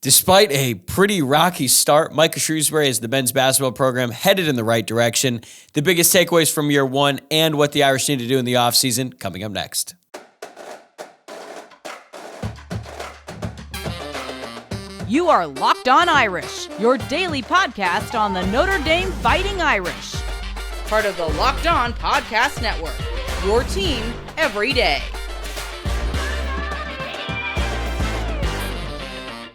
Despite a pretty rocky start, Micah Shrewsberry is the men's basketball program headed in the right direction. The biggest takeaways from year one and what the Irish need to do in the offseason coming up next. You are Locked On Irish, your daily podcast on the Notre Dame Fighting Irish. Part of the Locked On Podcast Network, your team every day.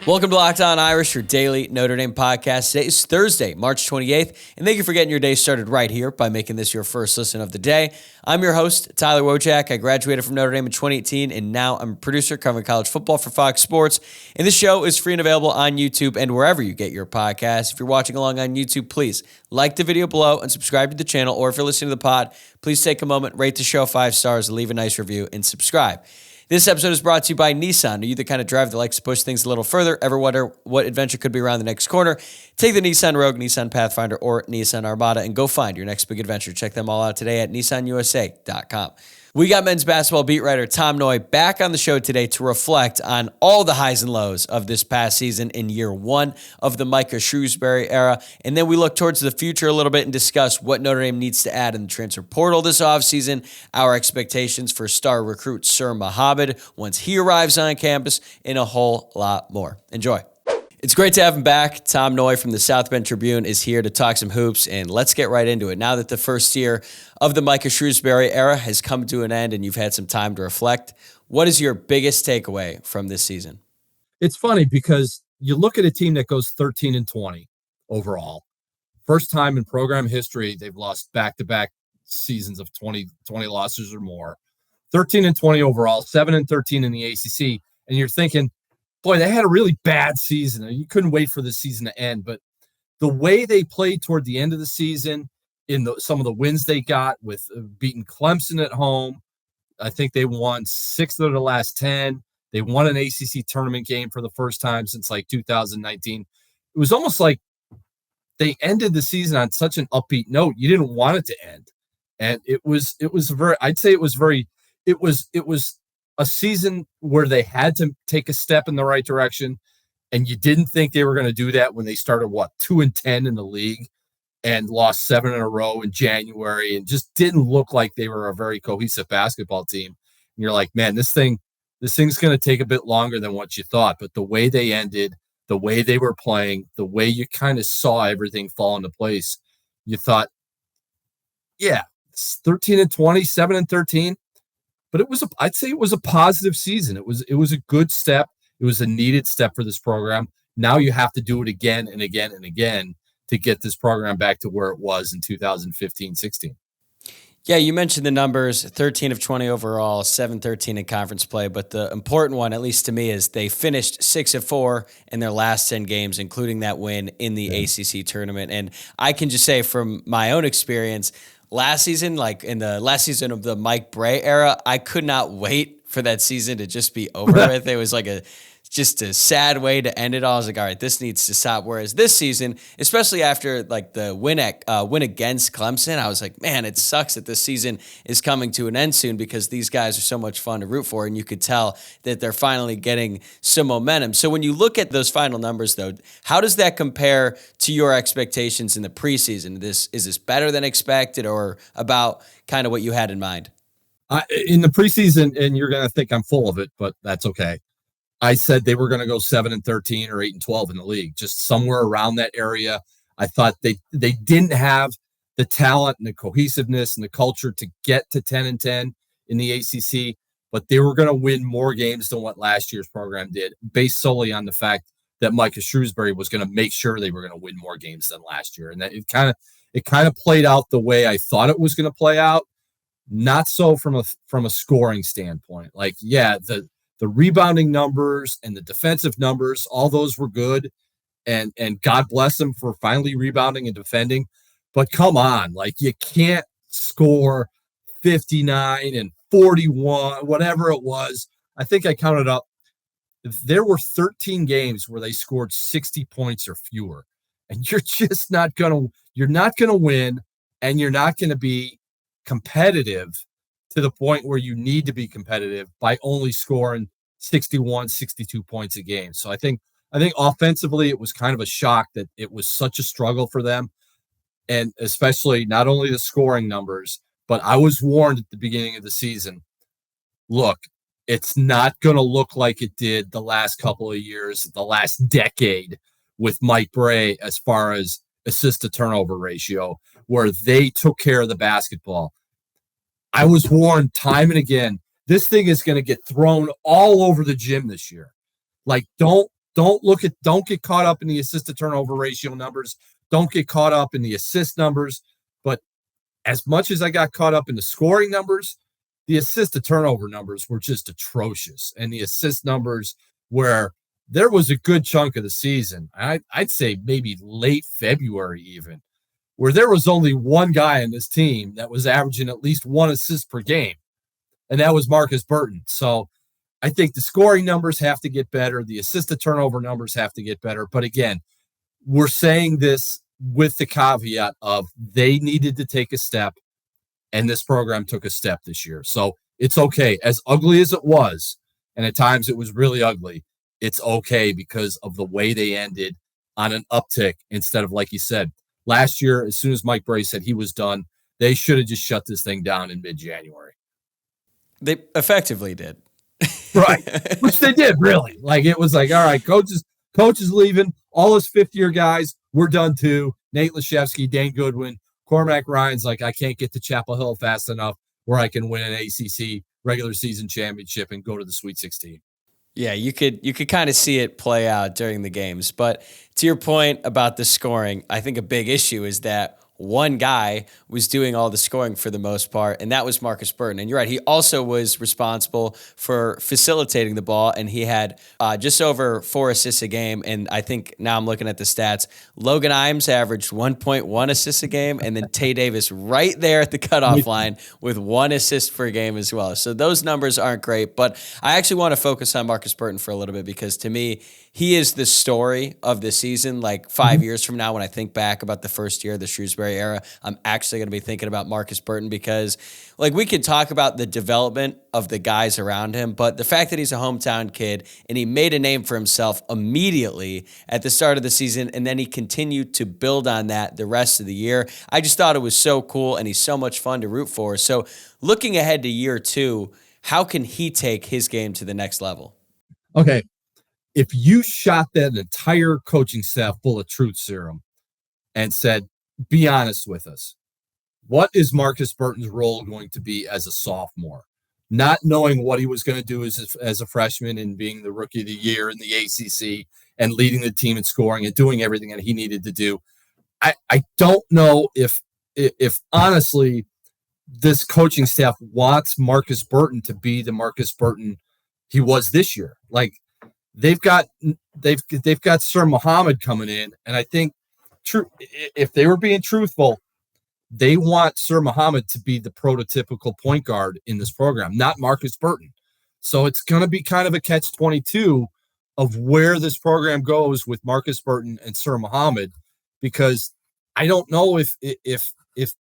Welcome to Locked On Irish, your daily Notre Dame podcast. Today is Thursday, March 28th, and thank you for getting your day started right here by making this your first listen of the day. I'm your host, Tyler Wojciak. I graduated from Notre Dame in 2018, and now I'm a producer covering college football for Fox Sports. And this show is free and available on YouTube and wherever you get your podcasts. If you're watching along on YouTube, please like the video below and subscribe to the channel. Or if you're listening to the pod, please take a moment, rate the show 5 stars, leave a nice review, and subscribe. This episode is brought to you by Nissan. Are you the kind of driver that likes to push things a little further? Ever wonder what adventure could be around the next corner? Take the Nissan Rogue, Nissan Pathfinder, or Nissan Armada and go find your next big adventure. Check them all out today at nissanusa.com. We got men's basketball beat writer Tom Noie back on the show today to reflect on all the highs and lows of this past season in year one of the Micah Shrewsberry era. And then we look towards the future a little bit and discuss what Notre Dame needs to add in the transfer portal this offseason, our expectations for star recruit Sir Mohammed once he arrives on campus, and a whole lot more. Enjoy. It's great to have him back. Tom Noie from the South Bend Tribune is here to talk some hoops, and let's get right into it. Now that the first year of the Micah Shrewsberry era has come to an end and you've had some time to reflect, what is your biggest takeaway from this season? It's funny because you look at a team that goes 13-20 overall. First time in program history, they've lost back-to-back seasons of 20 losses or more. 13-20 overall, 7-13 in the ACC, and you're thinking, boy, they had a really bad season. You couldn't wait for the season to end. But the way they played toward the end of the season, some of the wins they got with beating Clemson at home, I think they won 6 of the last 10. They won an ACC tournament game for the first time since like 2019. It was almost like they ended the season on such an upbeat note. You didn't want it to end. And it was a season where they had to take a step in the right direction, and you didn't think they were going to do that when they started 2-10 in the league and lost 7 in a row in January and just didn't look like they were a very cohesive basketball team. And you're like, man, this thing's going to take a bit longer than what you thought. But the way they ended, the way they were playing, the way you kind of saw everything fall into place, you thought, yeah, it's 13-20, 7-13. But I'd say it was a positive season. It was a good step. It was a needed step for this program. Now you have to do it again and again and again to get this program back to where it was in 2015-16. Yeah, you mentioned the numbers, 13 of 20 overall, 7-13 in conference play. But the important one, at least to me, is they finished 6-4 in their last 10 games, including that win in the ACC tournament. And I can just say from my own experience, last season, like in the last season of the Mike Bray era, I could not wait for that season to just be over with. It was like just a sad way to end it all. I was like, all right, this needs to stop. Whereas this season, especially after like the win against Clemson, I was like, man, it sucks that this season is coming to an end soon because these guys are so much fun to root for, and you could tell that they're finally getting some momentum. So when you look at those final numbers, though, how does that compare to your expectations in the preseason? Is this better than expected, or about kind of what you had in mind? In the preseason, and you're going to think I'm full of it, but that's okay. I said they were going to go 7-13 or 8-12 in the league, just somewhere around that area. I thought they didn't have the talent and the cohesiveness and the culture to get to 10-10 in the ACC, but they were going to win more games than what last year's program did, based solely on the fact that Micah Shrewsberry was going to make sure they were going to win more games than last year, and that it kind of played out the way I thought it was going to play out. Not so from a scoring standpoint. Like, yeah, the rebounding numbers and the defensive numbers, all those were good. And God bless them for finally rebounding and defending. But come on, like, you can't score 59 and 41, whatever it was. I think I counted up. There were 13 games where they scored 60 points or fewer. And you're just not going to win, and you're not going to be competitive to the point where you need to be competitive by only scoring 61, 62 points a game. So I think I think offensively, it was kind of a shock that it was such a struggle for them. And especially not only the scoring numbers, but I was warned at the beginning of the season, look, it's not going to look like it did the last couple of years, the last decade with Mike Bray as far as assist to turnover ratio, where they took care of the basketball. I was warned time and again, this thing is going to get thrown all over the gym this year. Like, don't get caught up in the assist to turnover ratio numbers. Don't get caught up in the assist numbers. But as much as I got caught up in the scoring numbers, the assist to turnover numbers were just atrocious. And the assist numbers, where there was a good chunk of the season, I'd say maybe late February even, where there was only one guy on this team that was averaging at least one assist per game, and that was Marcus Burton. So I think the scoring numbers have to get better. The assist to turnover numbers have to get better. But again, we're saying this with the caveat of they needed to take a step, and this program took a step this year. So it's okay. As ugly as it was, and at times it was really ugly, it's okay because of the way they ended on an uptick instead of, like you said, last year, as soon as Mike Bray said he was done, they should have just shut this thing down in mid-January. They effectively did. Right. Which they did, really. Like, it was like, all right, coach is leaving. All his fifth-year guys, we're done too. Nate Lashevsky, Dane Goodwin, Cormac Ryan's like, I can't get to Chapel Hill fast enough where I can win an ACC regular season championship and go to the Sweet 16. Yeah, you could kind of see it play out during the games. But to your point about the scoring, I think a big issue is that one guy was doing all the scoring for the most part, and that was Marcus Burton. And you're right, he also was responsible for facilitating the ball, and he had just over 4 assists a game. And I think now I'm looking at the stats, Logan Imes averaged 1.1 assists a game, and then Tay Davis right there at the cutoff line with 1 assist per game as well. So those numbers aren't great, but I actually want to focus on Marcus Burton for a little bit because to me, he is the story of the season. Like 5 years from now, when I think back about the first year of the Shrewsberry era, I'm actually going to be thinking about Marcus Burton because, like, we could talk about the development of the guys around him, but the fact that he's a hometown kid and he made a name for himself immediately at the start of the season, and then he continued to build on that the rest of the year, I just thought it was so cool, and he's so much fun to root for. So looking ahead to year 2, how can he take his game to the next level? Okay. If you shot that entire coaching staff full of truth serum and said, be honest with us, what is Marcus Burton's role going to be as a sophomore? Not knowing what he was going to do as a freshman and being the rookie of the year in the ACC and leading the team in scoring and doing everything that he needed to do. I don't know if honestly this coaching staff wants Marcus Burton to be the Marcus Burton he was this year. Like, they've got Sir Muhammad coming in, and I think if they were being truthful, they want Sir Muhammad to be the prototypical point guard in this program, not Marcus Burton. So it's going to be kind of a catch-22 of where this program goes with Marcus Burton and Sir Muhammad, because I don't know if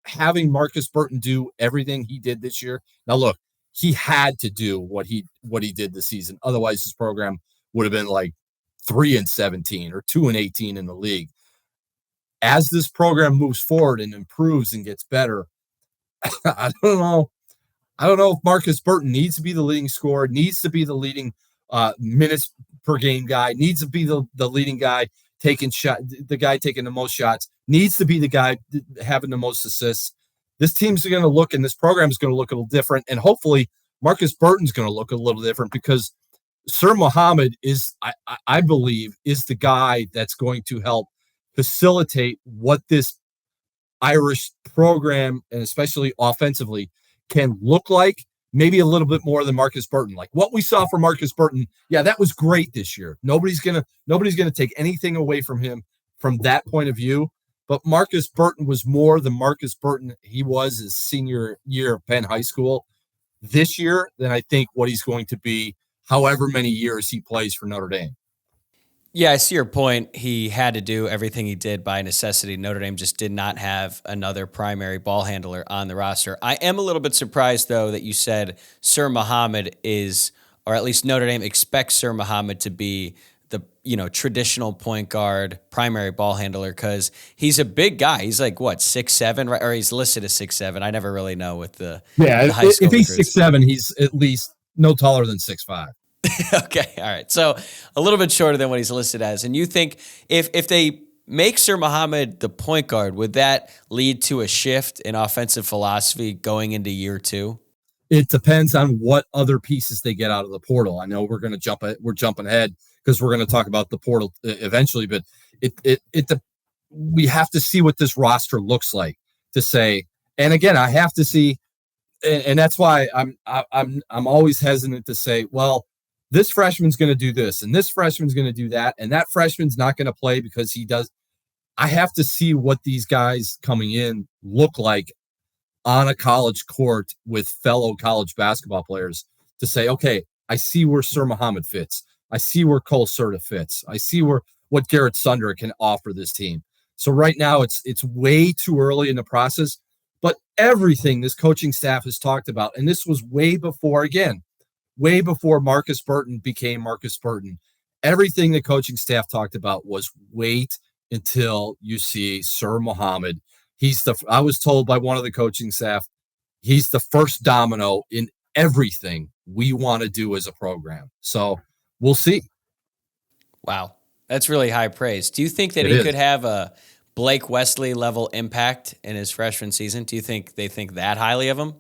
having Marcus Burton do everything he did this year. Now, look, he had to do what he did this season. Otherwise, his program would have been like 3-17 or 2-18 in the league. As this program moves forward and improves and gets better, I don't know if Marcus Burton needs to be the leading scorer, needs to be the leading minutes per game guy, needs to be the leading guy taking the most shots, needs to be the guy having the most assists. This team's going to look, and this program is going to look a little different, and hopefully Marcus Burton's going to look a little different because Sir Muhammad is, I believe, is the guy that's going to help facilitate what this Irish program, and especially offensively, can look like, maybe a little bit more than Marcus Burton. Like what we saw from Marcus Burton, yeah, that was great this year. Nobody's gonna take anything away from him from that point of view. But Marcus Burton was more the Marcus Burton he was his senior year of Penn High School this year than I think what he's going to be however many years he plays for Notre Dame. Yeah, I see your point. He had to do everything he did by necessity. Notre Dame just did not have another primary ball handler on the roster. I am a little bit surprised, though, that you said Sir Muhammad is, or at least Notre Dame expects Sir Muhammad to be traditional point guard, primary ball handler, because he's a big guy. He's like, what, 6'7", right? Or he's listed as 6'7". I never really know with the high school. If he's 6'7", he's at least no taller than 6'5". Okay, all right. So a little bit shorter than what he's listed as. And you think if they make Sir Muhammad the point guard, would that lead to a shift in offensive philosophy going into year 2? It depends on what other pieces they get out of the portal. I know we're jumping ahead because we're going to talk about the portal eventually, but we have to see what this roster looks like to say. And again, I have to see, and that's why I'm always hesitant to say, well, this freshman's going to do this and this freshman's going to do that, and that freshman's not going to play because he does. I have to see what these guys coming in look like on a college court with fellow college basketball players to say, okay, I see where Sir Muhammad fits. I see where Cole Serta fits. I see what Garrett Sunder can offer this team. So right now it's way too early in the process, but everything this coaching staff has talked about, and this was way before Marcus Burton became Marcus Burton. Everything the coaching staff talked about was wait until you see Sir Muhammad. I was told by one of the coaching staff, he's the first domino in everything we want to do as a program. So we'll see. Wow. That's really high praise. Do you think that he could have a Blake Wesley level impact in his freshman season? Do you think they think that highly of him?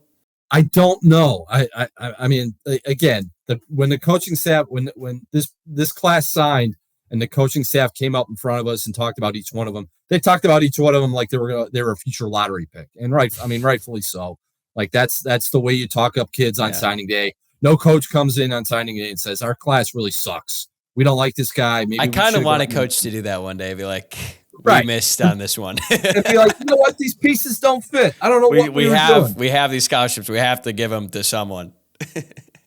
I don't know. I mean, again, when the coaching staff, when this class signed and the coaching staff came up in front of us and talked about each one of them, they talked about each one of them like they were a future lottery pick, and rightfully so. Like that's the way you talk up kids on signing day. No coach comes in on signing day and says our class really sucks. We don't like this guy. Maybe I kind of want a coach to do that one day. Be like, we missed on this one. And be like, you know what? These pieces don't fit. I don't know what we have. We have these scholarships. We have to give them to someone.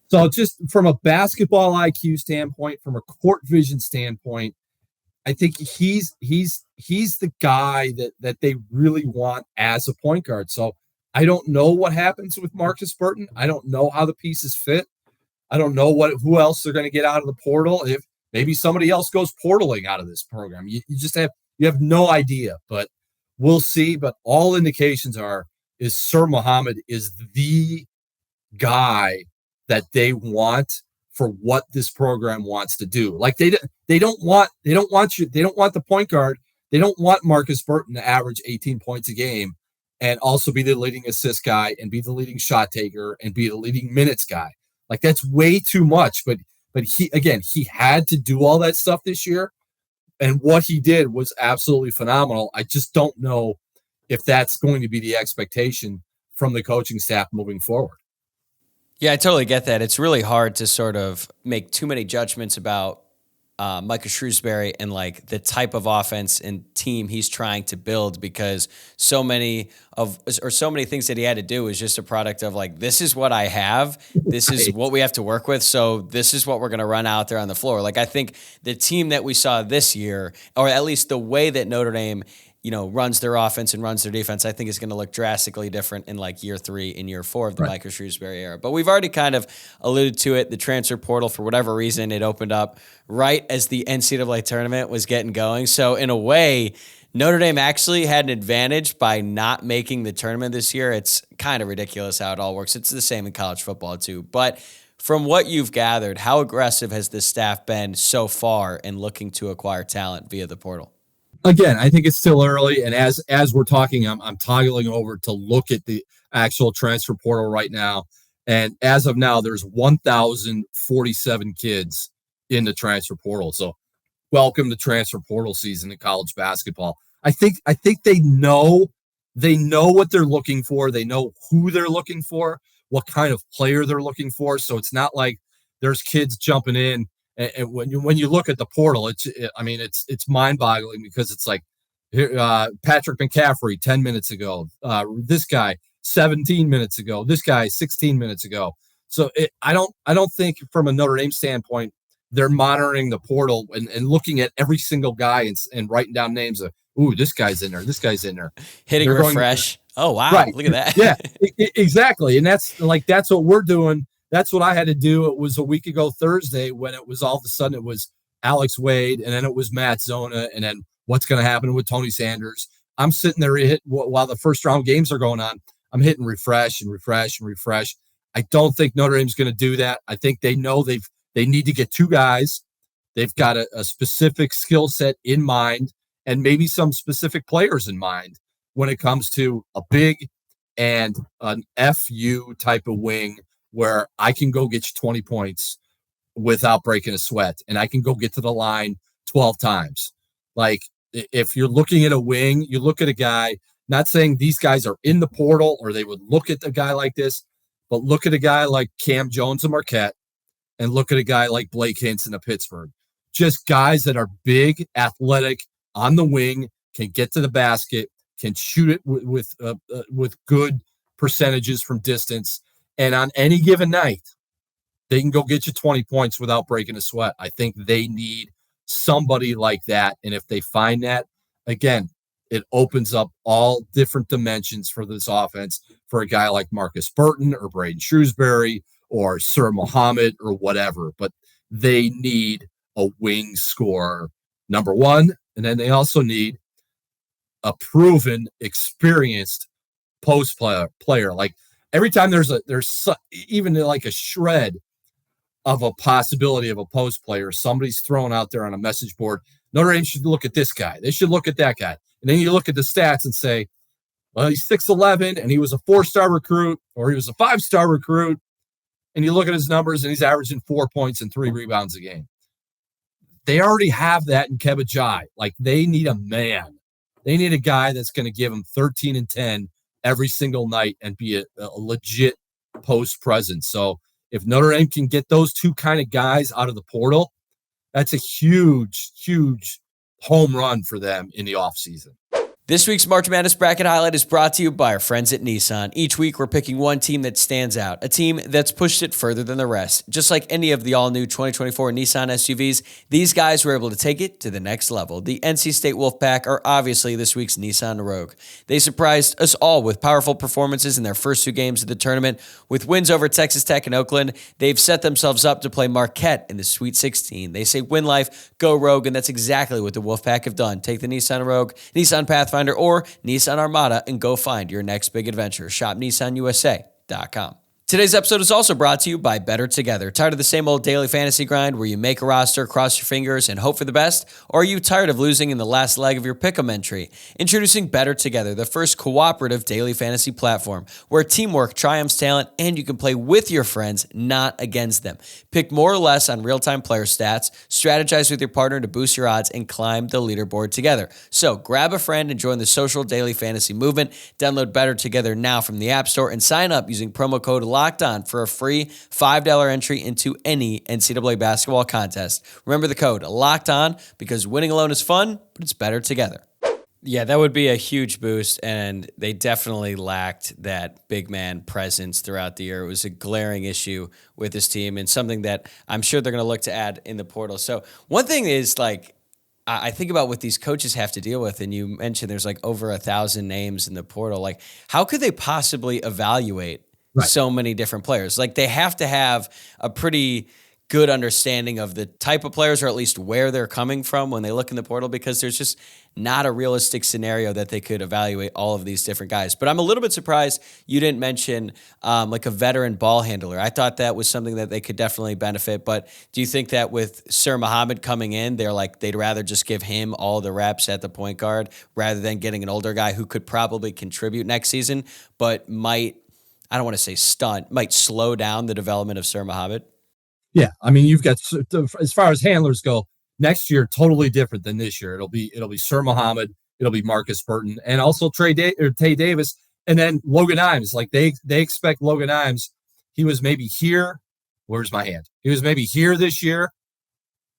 So just from a basketball IQ standpoint, from a court vision standpoint, I think he's the guy that they really want as a point guard. So I don't know what happens with Marcus Burton. I don't know how the pieces fit. I don't know who else they're going to get out of the portal. If maybe somebody else goes portaling out of this program, you have no idea. But we'll see. But all indications is Sir Muhammad is the guy that they want for what this program wants to do. Like they don't want the point guard. They don't want Marcus Burton to average 18 points a game and also be the leading assist guy and be the leading shot taker and be the leading minutes guy. Like that's way too much. But he had to do all that stuff this year. And what he did was absolutely phenomenal. I just don't know if that's going to be the expectation from the coaching staff moving forward. Yeah, I totally get that. It's really hard to sort of make too many judgments about Micah Shrewsberry and like the type of offense and team he's trying to build, because so many things that he had to do is just a product of like, this is what I have. This is what we have to work with. So this is what we're going to run out there on the floor. Like I think the team that we saw this year, or at least the way that Notre Dame runs their offense and runs their defense, I think is going to look drastically different in like year 3 and year 4 of the Micah Shrewsberry era. But we've already kind of alluded to it. The transfer portal, for whatever reason, it opened up right as the NCAA tournament was getting going. So in a way, Notre Dame actually had an advantage by not making the tournament this year. It's kind of ridiculous how it all works. It's the same in college football too. But from what you've gathered, how aggressive has this staff been so far in looking to acquire talent via the portal? Again, I think it's still early, and as we're talking, I'm toggling over to look at the actual transfer portal right now. And as of now, there's 1,047 kids in the transfer portal. So, welcome to transfer portal season in college basketball. I think they know what they're looking for. They know who they're looking for, what kind of player they're looking for. So it's not like there's kids jumping in. And when you look at the portal, it's mind-boggling, because it's like Patrick McCaffrey 10 minutes ago, this guy 17 minutes ago, this guy 16 minutes ago. So I don't think from a Notre Dame standpoint they're monitoring the portal and looking at every single guy and writing down names of, ooh, this guy's in there, this guy's in there, hitting refresh. Oh wow, right. Look at that. Yeah, exactly, and that's what we're doing. That's what I had to do. It was a week ago Thursday when it was all of a sudden it was Alex Wade, and then it was Matt Zona, and then what's going to happen with Tony Sanders. I'm sitting there while the first round games are going on. I'm hitting refresh and refresh and refresh. I don't think Notre Dame's going to do that. I think they know they need to get 2 guys. They've got a specific skill set in mind and maybe some specific players in mind when it comes to a big and an FU type of wing where I can go get you 20 points without breaking a sweat, and I can go get to the line 12 times. Like, if you're looking at a wing, you look at a guy, not saying these guys are in the portal or they would look at a guy like this, but look at a guy like Cam Jones of Marquette and look at a guy like Blake Hinson of Pittsburgh. Just guys that are big, athletic, on the wing, can get to the basket, can shoot it with good percentages from distance. And on any given night, they can go get you 20 points without breaking a sweat. I think they need somebody like that. And if they find that, again, it opens up all different dimensions for this offense for a guy like Marcus Burton or Braden Shrewsberry or Sir Muhammad or whatever. But they need a wing scorer, number one. And then they also need a proven, experienced post player. Like, every time there's even like a shred of a possibility of a post player, somebody's thrown out there on a message board, Notre Dame should look at this guy. They should look at that guy. And then you look at the stats and say, well, he's 6'11", and he was a 4-star recruit, or he was a 5-star recruit. And you look at his numbers, and he's averaging 4 points and 3 rebounds a game. They already have that in Keba Jai. Like, they need a man. They need a guy that's going to give them 13 and 10 every single night and be a legit post presence. So if Notre Dame can get those 2 kind of guys out of the portal, that's a huge, huge home run for them in the offseason. This week's March Madness Bracket Highlight is brought to you by our friends at Nissan. Each week, we're picking one team that stands out, a team that's pushed it further than the rest. Just like any of the all-new 2024 Nissan SUVs, these guys were able to take it to the next level. The NC State Wolfpack are obviously this week's Nissan Rogue. They surprised us all with powerful performances in their first 2 games of the tournament. With wins over Texas Tech and Oakland, they've set themselves up to play Marquette in the Sweet 16. They say win life, go Rogue, and that's exactly what the Wolfpack have done. Take the Nissan Rogue, Nissan Pathfinder, or Nissan Armada and go find your next big adventure. Shop NissanUSA.com. Today's episode is also brought to you by Bettor Together. Tired of the same old daily fantasy grind where you make a roster, cross your fingers, and hope for the best? Or are you tired of losing in the last leg of your pick'em entry? Introducing Bettor Together, the first cooperative daily fantasy platform where teamwork triumphs talent and you can play with your friends, not against them. Pick more or less on real-time player stats, strategize with your partner to boost your odds, and climb the leaderboard together. So grab a friend and join the social daily fantasy movement. Download Bettor Together now from the App Store and sign up using promo code Locked On for a free $5 entry into any NCAA basketball contest. Remember the code Locked On because winning alone is fun, but it's better together. Yeah, that would be a huge boost, and they definitely lacked that big man presence throughout the year. It was a glaring issue with this team and something that I'm sure they're going to look to add in the portal. So one thing is, like, I think about what these coaches have to deal with, and you mentioned there's like over 1,000 names in the portal. Like, how could they possibly evaluate so many different players? Like, they have to have a pretty good understanding of the type of players, or at least where they're coming from when they look in the portal, because there's just not a realistic scenario that they could evaluate all of these different guys. But I'm a little bit surprised you didn't mention like a veteran ball handler. I thought that was something that they could definitely benefit. But do you think that with Sir Muhammad coming in, they'd rather just give him all the reps at the point guard rather than getting an older guy who could probably contribute next season, but might, I don't want to say stunt, might slow down the development of Sir Muhammad? Yeah, I mean, you've got, as far as handlers go, next year totally different than this year. It'll be Sir Muhammad, it'll be Marcus Burton, and also Tay Davis, and then Logan Imes. Like, they expect Logan Imes. He was maybe here. Where's my hand? He was maybe here this year.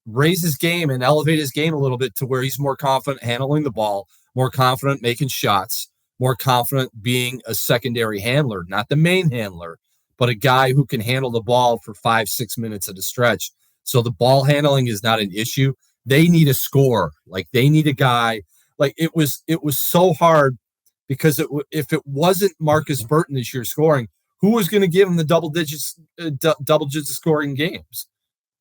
Raise his game and elevate his game a little bit to where he's more confident handling the ball, more confident making shots, more confident being a secondary handler, not the main handler, but a guy who can handle the ball for 5-6 minutes at a stretch. So the ball handling is not an issue. They need a scorer. Like, they need a guy. Like, it was so hard because if it wasn't Marcus Burton this year scoring, who was going to give him the double digit scoring games?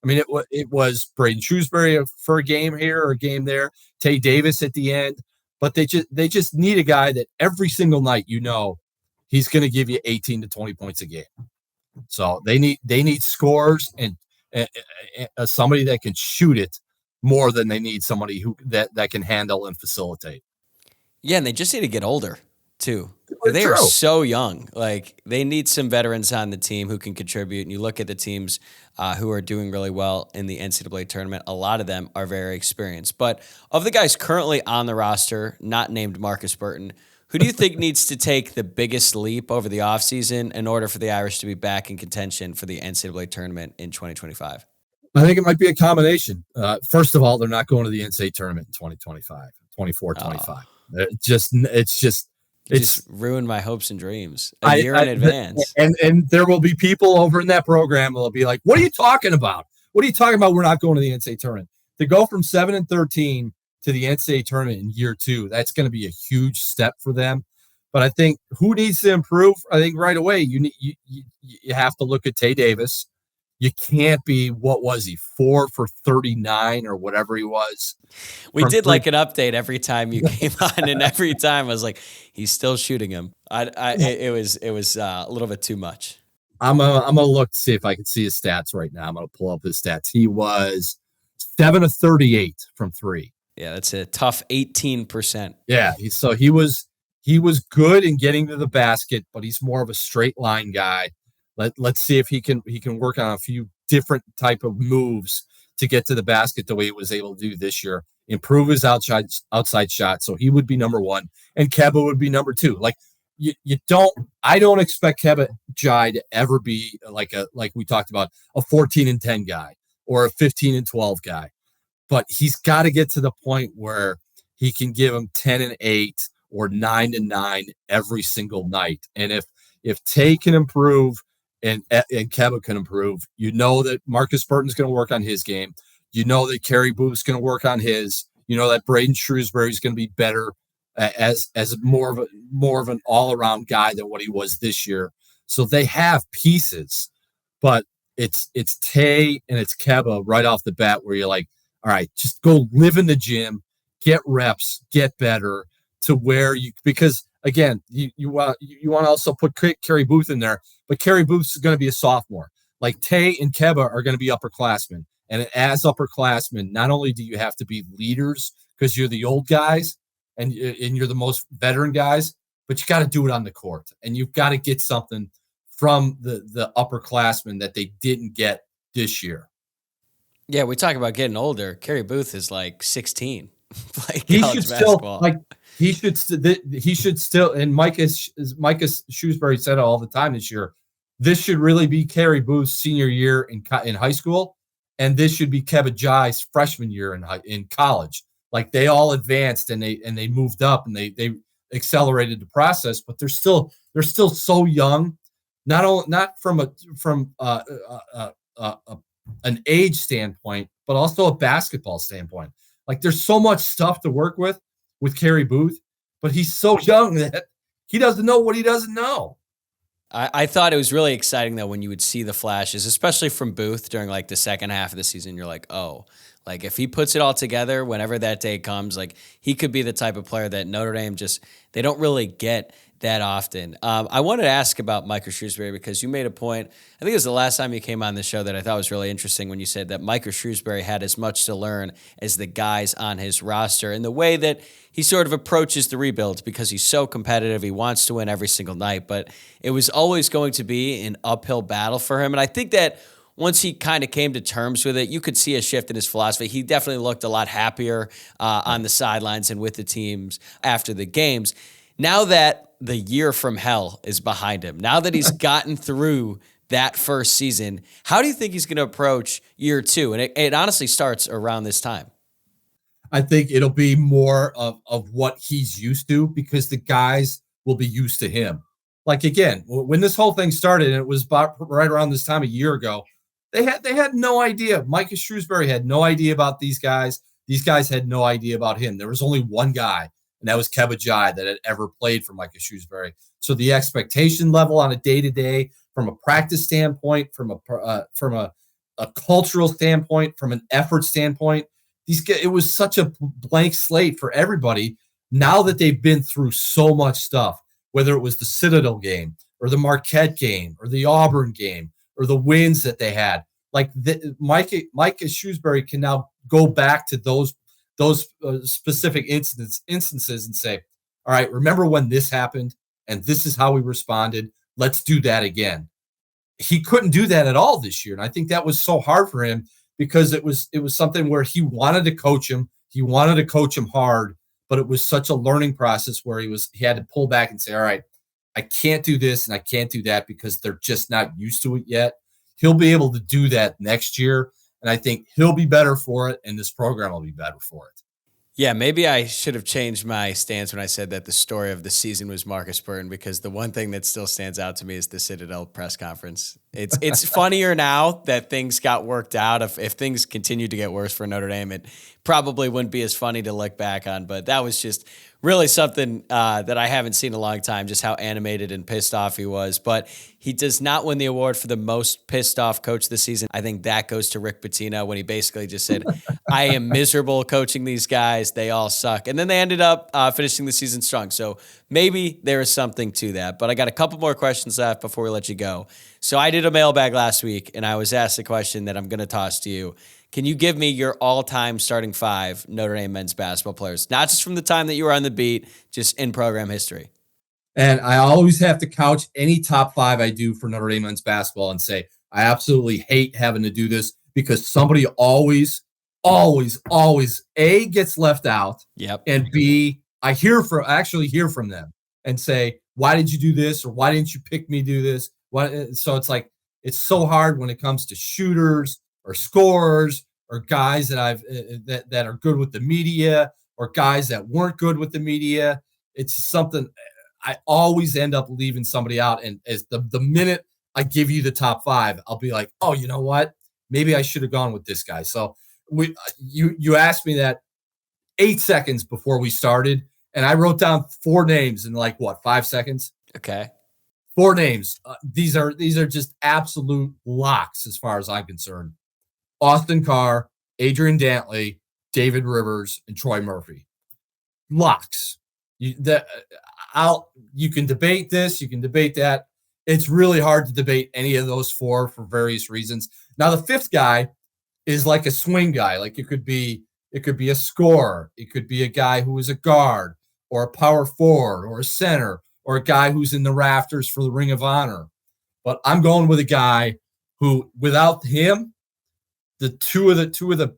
I mean, it was Braden Shrewsberry for a game here or a game there, Tay Davis at the end, but they just need a guy that every single night, he's going to give you 18 to 20 points a game. So they need scores and somebody that can shoot it more than they need somebody that can handle and facilitate. Yeah, and they just need to get older too. True. They are so young. Like, they need some veterans on the team who can contribute. And you look at the teams who are doing really well in the NCAA tournament, a lot of them are very experienced. But of the guys currently on the roster, not named Marcus Burton, who do you think needs to take the biggest leap over the offseason in order for the Irish to be back in contention for the NCAA tournament in 2025? I think it might be a combination. First of all, they're not going to the NCAA tournament in 2025, 24, 25. It's just ruined my hopes and dreams a year in advance. And there will be people over in that program that will be like, what are you talking about? What are you talking about? We're not going to the NCAA tournament. To go from 7-13 to the NCAA tournament in year 2, that's going to be a huge step for them. But I think who needs to improve? I think right away you have to look at Tay Davis. You can't be, what was he, 4 for 39 or whatever he was. We did like an update every time you came on, and every time I was like, he's still shooting him. It was a little bit too much. I'm gonna look to see if I can see his stats right now. I'm gonna pull up his stats. He was 7 of 38 from 3. Yeah, that's a tough 18%. Yeah, he was good in getting to the basket, but he's more of a straight line guy. Let's see if he can work on a few different type of moves to get to the basket the way he was able to do this year. Improve his outside shot, so he would be number 1, and Keba would be number 2. Like I don't expect Keba Jai to ever be like we talked about, a 14-10 guy or a 15-12 guy, but he's got to get to the point where he can give him 10-8 or 9-9 every single night. And if Tay can improve and Keba can improve, that Marcus Burton's going to work on his game. That Kerry Booth's going to work on his. That Braden Shrewsberry is going to be better as more of an all-around guy than what he was this year. So they have pieces, but it's Tay and it's Keba right off the bat where you're like, all right, just go live in the gym, get reps, get better to where because again, you want to also put Kerry Booth in there, but Kerry Booth's going to be a sophomore. Like Tay and Keba are going to be upperclassmen. And as upperclassmen, not only do you have to be leaders because you're the old guys and you're the most veteran guys, but you got to do it on the court. And you've got to get something from the upperclassmen that they didn't get this year. Yeah, we talk about getting older. Kerry Booth is like 16. Like he college should basketball. he should still, and Micah Shrewsberry said it all the time this year, this should really be Kerry Booth's senior year in high school, and this should be Keba Jai's freshman year in college. Like, they all advanced and they moved up and they accelerated the process, but they're still so young, not from an age standpoint, but also a basketball standpoint. Like, there's so much stuff to work with Kerry Booth, but he's so young that he doesn't know what he doesn't know. I thought it was really exciting, though, when you would see the flashes, especially from Booth during, like, the second half of the season. You're like, oh, like, if he puts it all together, whenever that day comes, like, he could be the type of player that Notre Dame they don't really get that often. I wanted to ask about Micah Shrewsberry because you made a point, I think it was the last time you came on the show, that I thought was really interesting when you said that Micah Shrewsberry had as much to learn as the guys on his roster, and the way that he sort of approaches the rebuild, because he's so competitive. He wants to win every single night, but it was always going to be an uphill battle for him. And I think that once he kind of came to terms with it, you could see a shift in his philosophy. He definitely looked a lot happier on the sidelines and with the teams after the games. Now that the year from hell is behind him, now that he's gotten through that first season, how do you think he's going to approach year 2? And it honestly starts around this time. I think it'll be more of what he's used to, because the guys will be used to him. Like, again, when this whole thing started, and it was about right around this time a year ago, they had no idea. Micah Shrewsberry had no idea about these guys. These guys had no idea about him. There was only one guy, and that was Keba Jai, that had ever played for Micah Shrewsberry. So the expectation level on a day-to-day, from a practice standpoint, from a a cultural standpoint, from an effort standpoint. It was such a blank slate for everybody. Now that they've been through so much stuff, whether it was the Citadel game or the Marquette game or the Auburn game or the wins that they had, like Micah Shrewsberry can now go back to those specific instances and say, all right, remember when this happened and this is how we responded. Let's do that again. He couldn't do that at all this year. And I think that was so hard for him because it was something where he wanted to coach him. He wanted to coach him hard, but it was such a learning process where he had to pull back and say, all right, I can't do this and I can't do that because they're just not used to it yet. He'll be able to do that next year. And I think he'll be better for it. And this program will be better for it. Yeah, maybe I should have changed my stance when I said that the story of the season was Marcus Burton, because the one thing that still stands out to me is the Citadel press conference. It's funnier now that things got worked out. If things continued to get worse for Notre Dame, it probably wouldn't be as funny to look back on. But that was just really something that I haven't seen in a long time, just how animated and pissed off he was. But he does not win the award for the most pissed off coach this season. I think that goes to Rick Pitino when he basically just said, I am miserable coaching these guys. They all suck. And then they ended up finishing the season strong. So maybe there is something to that. But I got a couple more questions left before we let you go. So I did a mailbag last week, and I was asked a question that I'm going to toss to you. Can you give me your all-time starting 5 Notre Dame men's basketball players? Not just from the time that you were on the beat, just in program history. And I always have to couch any top 5 I do for Notre Dame men's basketball and say, I absolutely hate having to do this because somebody always, A, gets left out. Yep. And B, I actually hear from them and say, why did you do this? Or why didn't you pick me to do this? So it's like, it's so hard when it comes to shooters or scorers or guys that that are good with the media or guys that weren't good with the media. It's something I always end up leaving somebody out. And as the minute I give you the top 5, I'll be like, oh, you know what? Maybe I should have gone with this guy. So you asked me that 8 seconds before we started, and I wrote down 4 names in 5 seconds. Okay. 4 names. These are just absolute locks as far as I'm concerned. Austin Carr, Adrian Dantley, David Rivers, and Troy Murphy. Locks. You can debate this, you can debate that. It's really hard to debate any of those 4 for various reasons. Now the 5th guy is like a swing guy. Like it could be a scorer, it could be a guy who is a guard or a power forward or a center or a guy who's in the rafters for the Ring of Honor. But I'm going with a guy who, without him, the two of the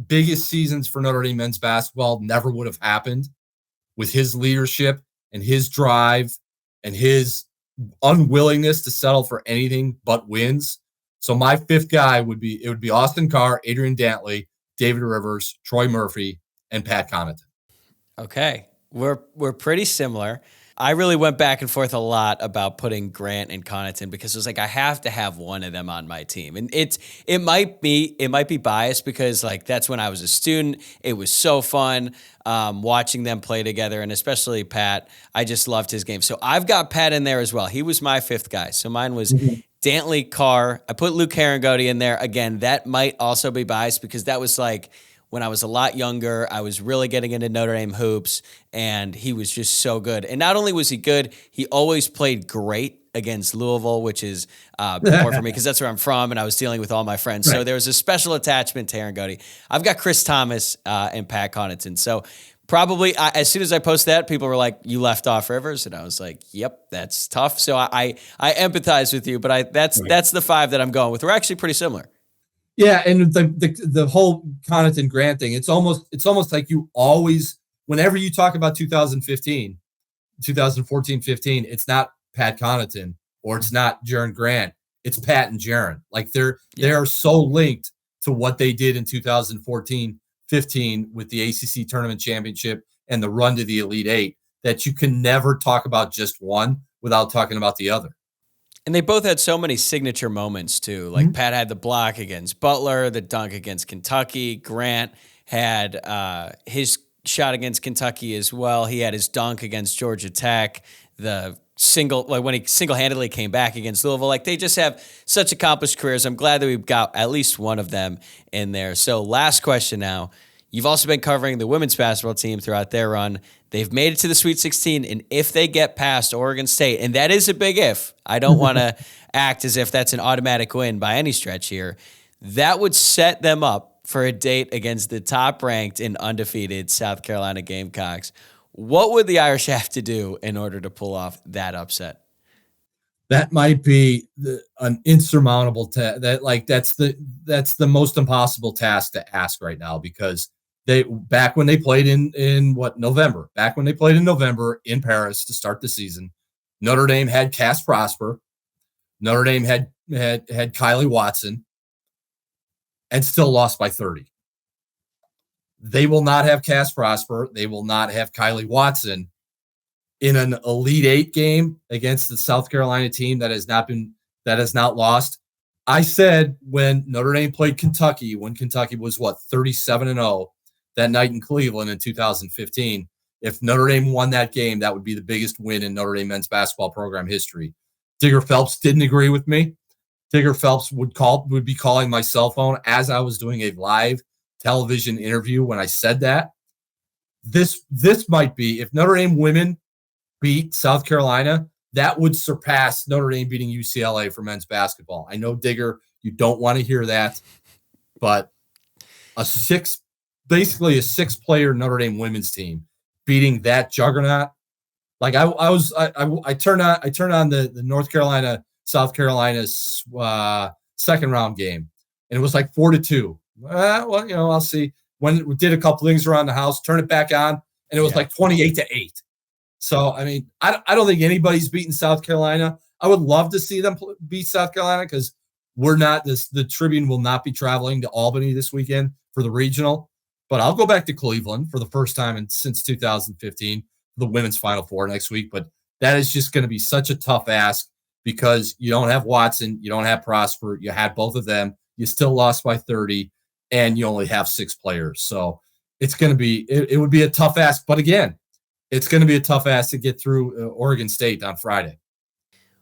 biggest seasons for Notre Dame men's basketball never would have happened, with his leadership and his drive and his unwillingness to settle for anything but wins. So my 5th guy would be Austin Carr, Adrian Dantley, David Rivers, Troy Murphy, and Pat Connaughton. Okay. We're pretty similar. I really went back and forth a lot about putting Grant and Connaughton because it was like I have to have one of them on my team. And it might be biased because that's when I was a student. It was so fun watching them play together, and especially Pat. I just loved his game. So I've got Pat in there as well. He was my 5th guy. So mine was Dantley, Carr. I put Luke Herringody in there. Again, that might also be biased because that was when I was a lot younger. I was really getting into Notre Dame hoops, and he was just so good. And not only was he good, he always played great against Louisville, which is important for me because that's where I'm from, and I was dealing with all my friends. Right. So there was a special attachment to Herringody. I've got Chris Thomas and Pat Connaughton. So probably as soon as I posted that, people were like, you left off Rivers. And I was like, yep, that's tough. So I empathize with you, but that's the 5 that I'm going with. We're actually pretty similar. Yeah, and the whole Connaughton Grant thing, it's almost like you always, whenever you talk about 2014-15, it's not Pat Connaughton or it's not Jaren Grant, it's Pat and Jaren. Like they are so linked to what they did in 2014-15 with the ACC Tournament Championship and the run to the Elite Eight that you can never talk about just one without talking about the other. And they both had so many signature moments, too. Like Pat had the block against Butler, the dunk against Kentucky. Grant had his shot against Kentucky as well. He had his dunk against Georgia Tech. when he single-handedly came back against Louisville. Like, they just have such accomplished careers. I'm glad that we've got at least one of them in there. So last question now. You've also been covering the women's basketball team throughout their run. They've made it to the Sweet 16, and if they get past Oregon State, and that is a big if, I don't want to act as if that's an automatic win by any stretch here, that would set them up for a date against the top-ranked and undefeated South Carolina Gamecocks. What would the Irish have to do in order to pull off that upset? That might be an insurmountable task. That's the most impossible task to ask right now, because back when they played in November in Paris to start the season, Notre Dame had Cass Prosper, Notre Dame had Kylie Watson, and still lost by 30. They will not have Cass Prosper. They will not have Kylie Watson in an Elite Eight game against the South Carolina team that has not lost. I said when Notre Dame played Kentucky, when Kentucky was 37-0 that night in Cleveland in 2015, if Notre Dame won that game, that would be the biggest win in Notre Dame men's basketball program history. Digger Phelps didn't agree with me. Digger Phelps would be calling my cell phone as I was doing a live television interview when I said that. This might be, if Notre Dame women beat South Carolina, that would surpass Notre Dame beating UCLA for men's basketball. I know, Digger, you don't want to hear that, but basically a six-player Notre Dame women's team beating that juggernaut. Like I turned on the North Carolina South Carolina second round game, and it was like 4-2. Well, I'll see. When we did a couple things around the house, turn it back on, and it was like 28-8. So, I mean, I don't think anybody's beaten South Carolina. I would love to see them beat South Carolina, because the Tribune will not be traveling to Albany this weekend for the regional. But I'll go back to Cleveland for the first time since 2015 for the women's Final Four next week. But that is just going to be such a tough ask, because you don't have Watson, you don't have Prosper, you had both of them, you still lost by 30, and you only have six players. So it's going to be it would be a tough ask. But again, it's going to be a tough ask to get through Oregon State on Friday.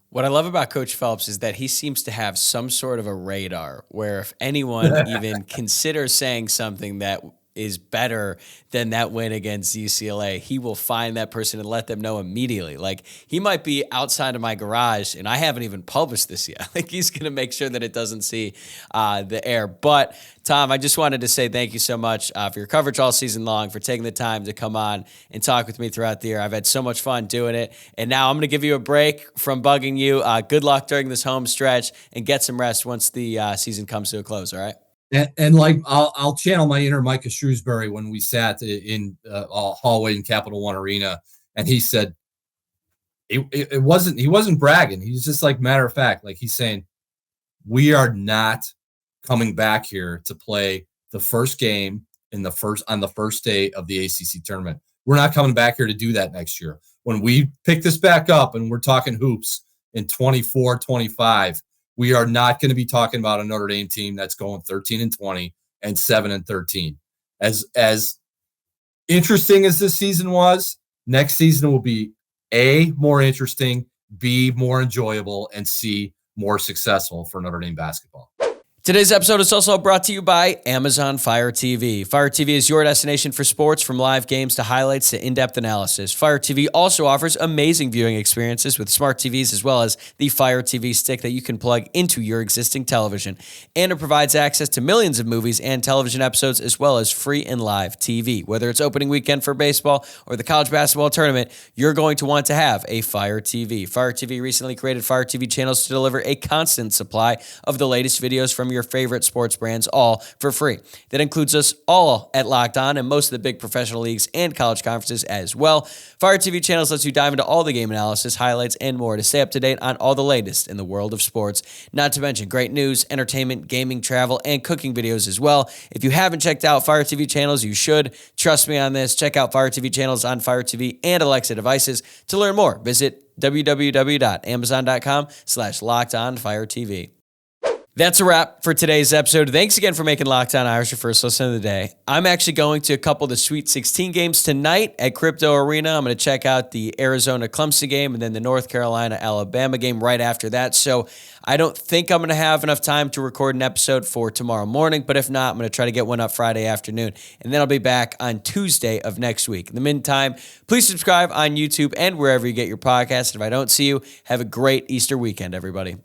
What I love about Coach Phelps is that he seems to have some sort of a radar where if anyone even considers saying something that is better than that win against UCLA, he will find that person and let them know immediately. Like, he might be outside of my garage and I haven't even published this yet. Like, he's going to make sure that it doesn't see the air. But Tom, I just wanted to say thank you so much for your coverage all season long, for taking the time to come on and talk with me throughout the year. I've had so much fun doing it. And now I'm going to give you a break from bugging you. Good luck during this home stretch, and get some rest once the season comes to a close. All right. And like, I'll channel my inner Micah Shrewsberry when we sat in a hallway in Capital One Arena, and he said he wasn't bragging. He's just like, matter of fact, like, he's saying, we are not coming back here to play the first game on the first day of the ACC tournament. We're not coming back here to do that next year. When we pick this back up and we're talking hoops in 24, 25, we are not going to be talking about a Notre Dame team that's going 13-20 and 7-13. As interesting as this season was, next season will be A, more interesting, B, more enjoyable, and C, more successful for Notre Dame basketball. Today's episode is also brought to you by Amazon Fire TV. Fire TV is your destination for sports, from live games to highlights to in-depth analysis. Fire TV also offers amazing viewing experiences with smart TVs, as well as the Fire TV stick that you can plug into your existing television. And it provides access to millions of movies and television episodes, as well as free and live TV. Whether it's opening weekend for baseball or the college basketball tournament, you're going to want to have a Fire TV. Fire TV recently created Fire TV channels to deliver a constant supply of the latest videos from your favorite sports brands, all for free. That includes us all at Locked On and most of the big professional leagues and college conferences as well. Fire TV channels lets you dive into all the game analysis, highlights, and more to stay up to date on all the latest in the world of sports. Not to mention great news, entertainment, gaming, travel, and cooking videos as well. If you haven't checked out Fire TV channels, you should. Trust me on this. Check out Fire TV channels on Fire TV and Alexa devices. To learn more, visit www.amazon.com/LockedOnFireTV. That's a wrap for today's episode. Thanks again for making Locked On Irish your first listen of the day. I'm actually going to a couple of the Sweet 16 games tonight at Crypto Arena. I'm going to check out the Arizona-Clemson game and then the North Carolina-Alabama game right after that. So I don't think I'm going to have enough time to record an episode for tomorrow morning, but if not, I'm going to try to get one up Friday afternoon, and then I'll be back on Tuesday of next week. In the meantime, please subscribe on YouTube and wherever you get your podcasts. If I don't see you, have a great Easter weekend, everybody.